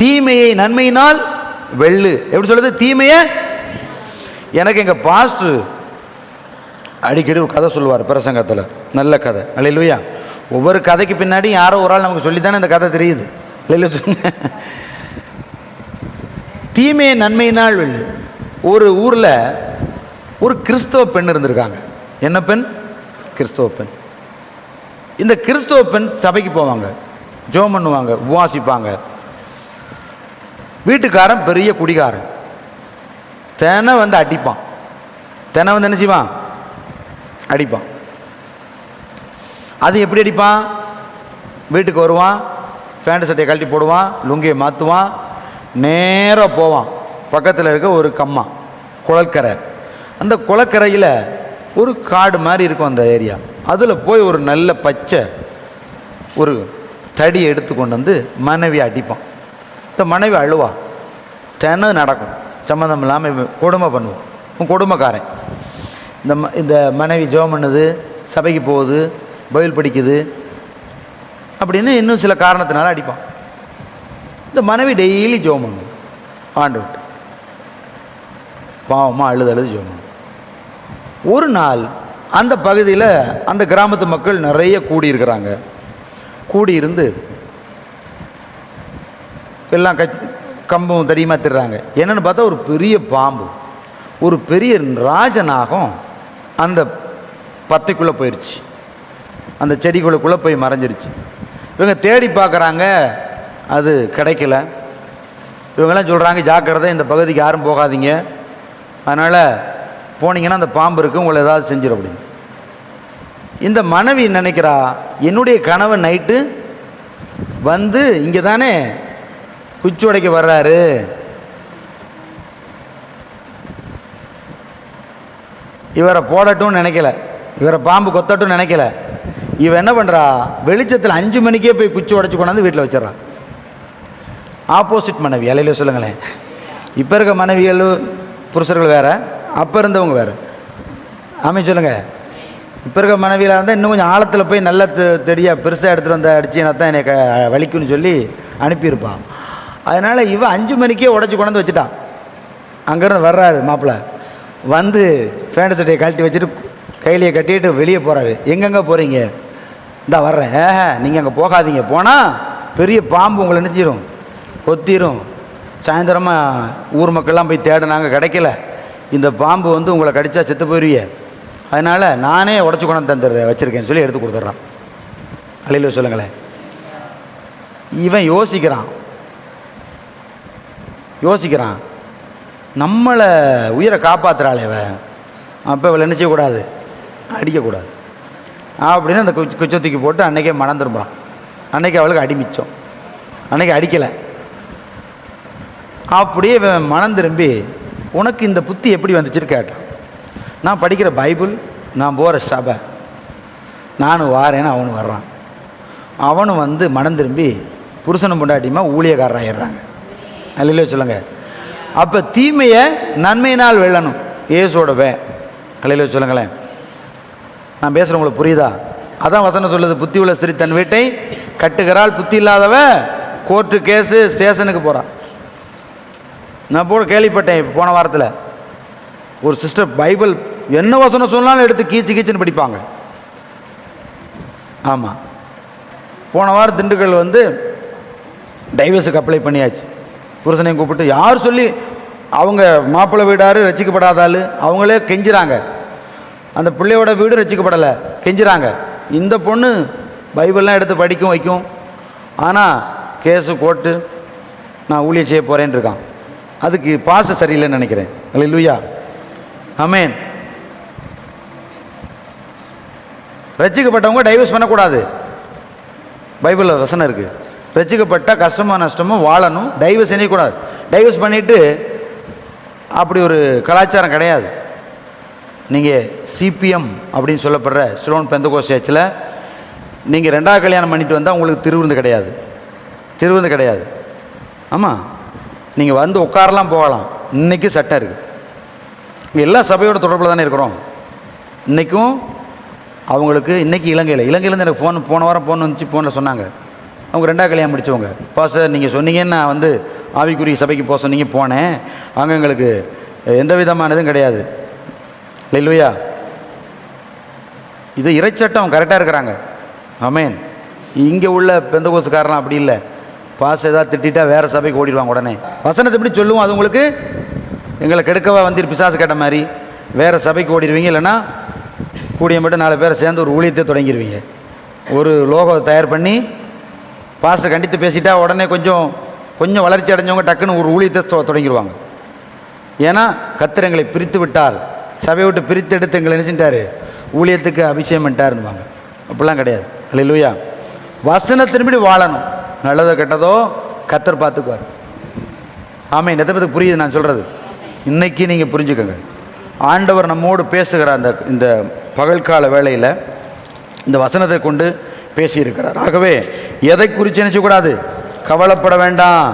தீமையை நன்மையினால் வெள்ளு. எப்படி சொல்லுது? தீமையை. எனக்கு எங்கள் பாஸ்டர் அடிக்கடி ஒரு கதை சொல்லுவார் பிரசங்கத்தில், நல்ல கதை. அல்லேலூயா. ஒவ்வொரு கதைக்கு பின்னாடி யாரோ ஒரு ஆள் நமக்கு சொல்லித்தானே இந்த கதை தெரியுது. அல்லேலூயா. தீமையை நன்மையினால் வெள்ளு. ஒரு ஊரில் ஒரு கிறிஸ்தவ பெண் இருந்திருக்காங்க. என்ன பெண்? கிறிஸ்தவ பெண். இந்த கிறிஸ்தவ பெண் சபைக்கு போவாங்க, ஜெபம் பண்ணுவாங்க, உபவாசிப்பாங்க. வீட்டுக்காரன் பெரிய குடிகாரன். தினை வந்து அடிப்பான். தினை வந்து என்ன செய்வான்? அடிப்பான். அது எப்படி அடிப்பான்? வீட்டுக்கு வருவான், பேண்ட் சட்டையை கழட்டி போடுவான், லுங்கியை மாற்றுவான், நேராக போவான். பக்கத்தில் இருக்க ஒரு கம்மா, குளக்கரை. அந்த குளக்கரையில் ஒரு காடு மாதிரி இருக்கும் அந்த ஏரியா. அதில் போய் ஒரு நல்ல பச்சை ஒரு தடியை எடுத்து கொண்டு வந்து மனைவி அடிப்பான். இந்த மனைவி அழுவா. தினை நடக்கும், சம்மந்தம் இல்லாமல் கொடுமை பண்ணுவான். கொடுமைக்காரன். இந்த மனைவி ஜெபம் பண்ணுது, சபைக்கு போகுது, பைபிள் படிக்குது அப்படின்னு இன்னும் சில காரணத்தினால அடிப்பான். இந்த மனைவி டெய்லி ஜெபம் பண்ணும், ஆண்டு விட்டு பாவமாக அழுது ஜெபம் பண்ணும். ஒரு நாள் அந்த பகுதியில் அந்த கிராமத்து மக்கள் நிறைய கூடியிருக்கிறாங்க. கூடியிருந்து எல்லாம் கம்பம் தடியமாக திடுறாங்க. என்னென்னு பார்த்தா ஒரு பெரிய பாம்பு, ஒரு பெரிய ராஜநாகம் அந்த பத்தைக்குள்ளே போயிடுச்சு, அந்த செடிக்குள்ளே போய் மறைஞ்சிருச்சு. இவங்க தேடி பார்க்குறாங்க, அது கிடைக்கல. இவங்கெல்லாம் சொல்கிறாங்க, ஜாக்கிரதை, இந்த பகுதிக்கு யாரும் போகாதீங்க, அதனால் போனீங்கன்னா அந்த பாம்பு இருக்குது, உங்களை ஏதாவது செஞ்சிடும் அப்படின்னு. இந்த மனைவி நினைக்கிறா, என்னுடைய கணவன் நைட்டு வந்து இங்கே தானே குச்சி உடைக்க வர்றாரு, இவரை போடட்டும்னு நினைக்கல, இவரை பாம்பு கொத்தட்டும் நினைக்கல. இவன் என்ன பண்ணுறா, வெளிச்சத்தில் 5 மணிக்கே போய் குச்சி உடைச்சி கொண்டாந்து வீட்டில் வச்சிடறா. ஆப்போசிட் மனைவி. அலையில சொல்லுங்களேன். இப்போ இருக்க மனைவிகள் புருஷர்கள் வேறு, அப்போ இருந்தவங்க வேறு. ஆமாம் சொல்லுங்கள். இப்போ இருக்க மனைவியில் இருந்தால் இன்னும் கொஞ்சம் ஆழத்தில் போய் நல்ல தெரியா பெருசாக எடுத்துகிட்டு வந்த அடிச்சினா தான் எனக்கு வலிக்குன்னு சொல்லி அனுப்பியிருப்பான். அதனால் இவன் 5 மணிக்கே உடச்சி கொண்டாந்து வச்சுட்டான். அங்கேருந்து வர்றாரு மாப்பிள்ளை, வந்து பேண்ட் சட்டையை கழட்டி வச்சுட்டு கையிலையை கட்டிட்டு வெளியே போகிறாரு. எங்கெங்கே போகிறீங்க? இந்தா வர்றேன். நீங்கள் அங்கே போகாதீங்க, போனால் பெரிய பாம்பு உங்களை நினைச்சிடும், கொத்திரும். சாயந்தரமாக ஊர் மக்கள்லாம் போய் தேடினாங்க, கிடைக்கல. இந்த பாம்பு வந்து உங்களை கடித்தா செத்து போயிடுவீங்க, அதனால் நானே உடச்சி கொண்டாந்து தந்துடுறேன், வச்சுருக்கேன்னு சொல்லி எடுத்து கொடுத்துட்றான். அலையில் சொல்லுங்களேன். இவன் யோசிக்கிறான், நம்மளை உயிரை காப்பாற்றுறாளே இவன், அப்போ இவளை என்ன செய்யக்கூடாது, அடிக்கக்கூடாது அப்படின்னு அந்த குச்சத்துக்கு போட்டு அன்றைக்கே மனம் திரும்புகிறான். அன்றைக்கி அவளுக்கு அடி மிச்சம், அன்றைக்கி அடிக்கலை. அப்படியே இவன் மனம் திரும்பி, உனக்கு இந்த புத்தி எப்படி வந்துச்சுன்னு கேட்டான். நான் படிக்கிற பைபிள், நான் போகிற சபை, நானும் வாரேன்னு அவனு வர்றான். அவனும் வந்து மனம் திரும்பி புருஷனும் பொண்டாட்டியுமா ஊழியக்காரர் ஆகிடுறாங்க. அல்லையிலே சொல்லுங்கள். அப்போ தீமையை நன்மையினால் வெல்லணும், இயேசுவோடவே. அல்லையிலே சொல்லுங்களேன். நான் பேசுகிறேன், உங்களுக்கு புரியுதா? அதான் வசனம் சொல்லுது, புத்தி உள்ள ஸ்திரீ தன் வீட்டை கட்டுகிறாள், புத்தி இல்லாதவ கோர்ட்டு கேஸு ஸ்டேஷனுக்கு போகிறான். நான் போட கேள்விப்பட்டேன் போன வாரத்தில், ஒரு சிஸ்டர் பைபிள் என்ன வசனம் சொன்னாலும் எடுத்து கீச்சுன்னு படிப்பாங்க. ஆமாம், போன வாரம் திண்டுக்கல் வந்து டைவர்ஸுக்கு அப்ளை பண்ணியாச்சு. புருஷனையும் கூப்பிட்டு, யார் சொல்லி, அவங்க மாப்பிள்ளை வீடாரு ரசிக்கப்படாதாள், அவங்களே கெஞ்சுறாங்க. அந்த பிள்ளையோட வீடு ரசிக்கப்படலை, கெஞ்சுறாங்க. இந்த பொண்ணு பைபிள்லாம் எடுத்து படிக்கும் வைக்கும், ஆனால் கேஸு கோர்ட்டு, நான் ஊழியம் செய்ய போகிறேன்னு இருக்கான். அதுக்கு பாச சரியில்லைன்னு நினைக்கிறேன். அல்லேலூயா, ஆமென். ரசிக்கப்பட்டவங்க டைவர்ஸ் பண்ணக்கூடாது, பைபிளில் வசனம் இருக்குது. ரசிக்கப்பட்டால் கஷ்டமோ நஷ்டமோ வாழணும், டைவர்ஸ் செய்யக்கூடாது. டைவர்ஸ் பண்ணிவிட்டு அப்படி ஒரு கலாச்சாரம் கிடையாது. நீங்கள் சிபிஎம் அப்படின்னு சொல்லப்படுற சிலோன் பெந்தகோஸ்ட் சர்ச்சில் நீங்கள் 2வது கல்யாணம் பண்ணிட்டு வந்தால் உங்களுக்கு திருவிருந்து கிடையாது. ஆமாம், நீங்கள் வந்து உட்காரலாம், போகலாம். இன்றைக்கி சட்டம் இருக்குது. இங்கே எல்லா சபையோட தொடர்பில் தானே இருக்கிறோம். இன்றைக்கும் அவங்களுக்கு, இன்றைக்கி இலங்கையிலேருந்து எனக்கு போன வாரம் வந்துச்சு, ஃபோனில் சொன்னாங்க, அவங்க 2ஆவது கல்யாணம் முடிச்சவங்க. பாஸ்டர் நீங்கள் சொன்னீங்கன்னு நான் வந்து ஆவிக்குரிய சபைக்கு போக சொன்னீங்க, போனேன். அங்கே எங்களுக்கு எந்த விதமானதும் கிடையாது. இல்லையா? இது இறைச்சட்டம் கரெக்டாக இருக்கிறாங்க. ஆமேன். இங்கே உள்ள பெந்தகோஸ்துக்காரலாம் அப்படி இல்லை. பாஸ் ஏதாவது திட்டா வேறு சபைக்கு ஓடிடுவாங்க உடனே. வசனத்தை எப்படி சொல்லுவோம், அது உங்களுக்கு எங்களை கெடுக்கவா வந்து பிசாசு கேட்ட மாதிரி வேறு சபைக்கு ஓடிடுவீங்க. இல்லைன்னா கூடிய மட்டும் 4 பேரை சேர்ந்து ஒரு ஊழியத்தை தொடங்கிடுவீங்க. ஒரு லோகோ தயார் பண்ணி பாஸ்டர் கண்டித்து பேசிட்டா உடனே கொஞ்சம் வளர்ச்சி அடைஞ்சவங்க டக்குன்னு ஒரு ஊழியத்தை தொடங்கிடுவாங்க. ஏன்னா கர்த்தர் எங்களை பிரித்து விட்டார், சபையை விட்டு பிரித்து எடுத்து எங்களை நினைச்சிட்டாரு, ஊழியத்துக்கு அபிஷேகம் பண்ணிட்டாருன்னுவாங்க. அப்படிலாம் கிடையாது. அல்லேலூயா. வசனத்தின்படி வாழணும். நல்லதோ கெட்டதோ கர்த்தர் பார்த்துக்குவார். ஆமாம். எத்தனை பேருக்கு புரியுது நான் சொல்கிறது? இன்னைக்கு நீங்கள் புரிஞ்சுக்கோங்க. ஆண்டவர் நம்மோடு பேசுகிறார். இந்த பகல்கால வேளையில் இந்த வசனத்தை கொண்டு பேசியிருக்கிறார். ஆகவே எதை குறித்து நினைச்சக்கூடாது, கவலைப்பட வேண்டாம்.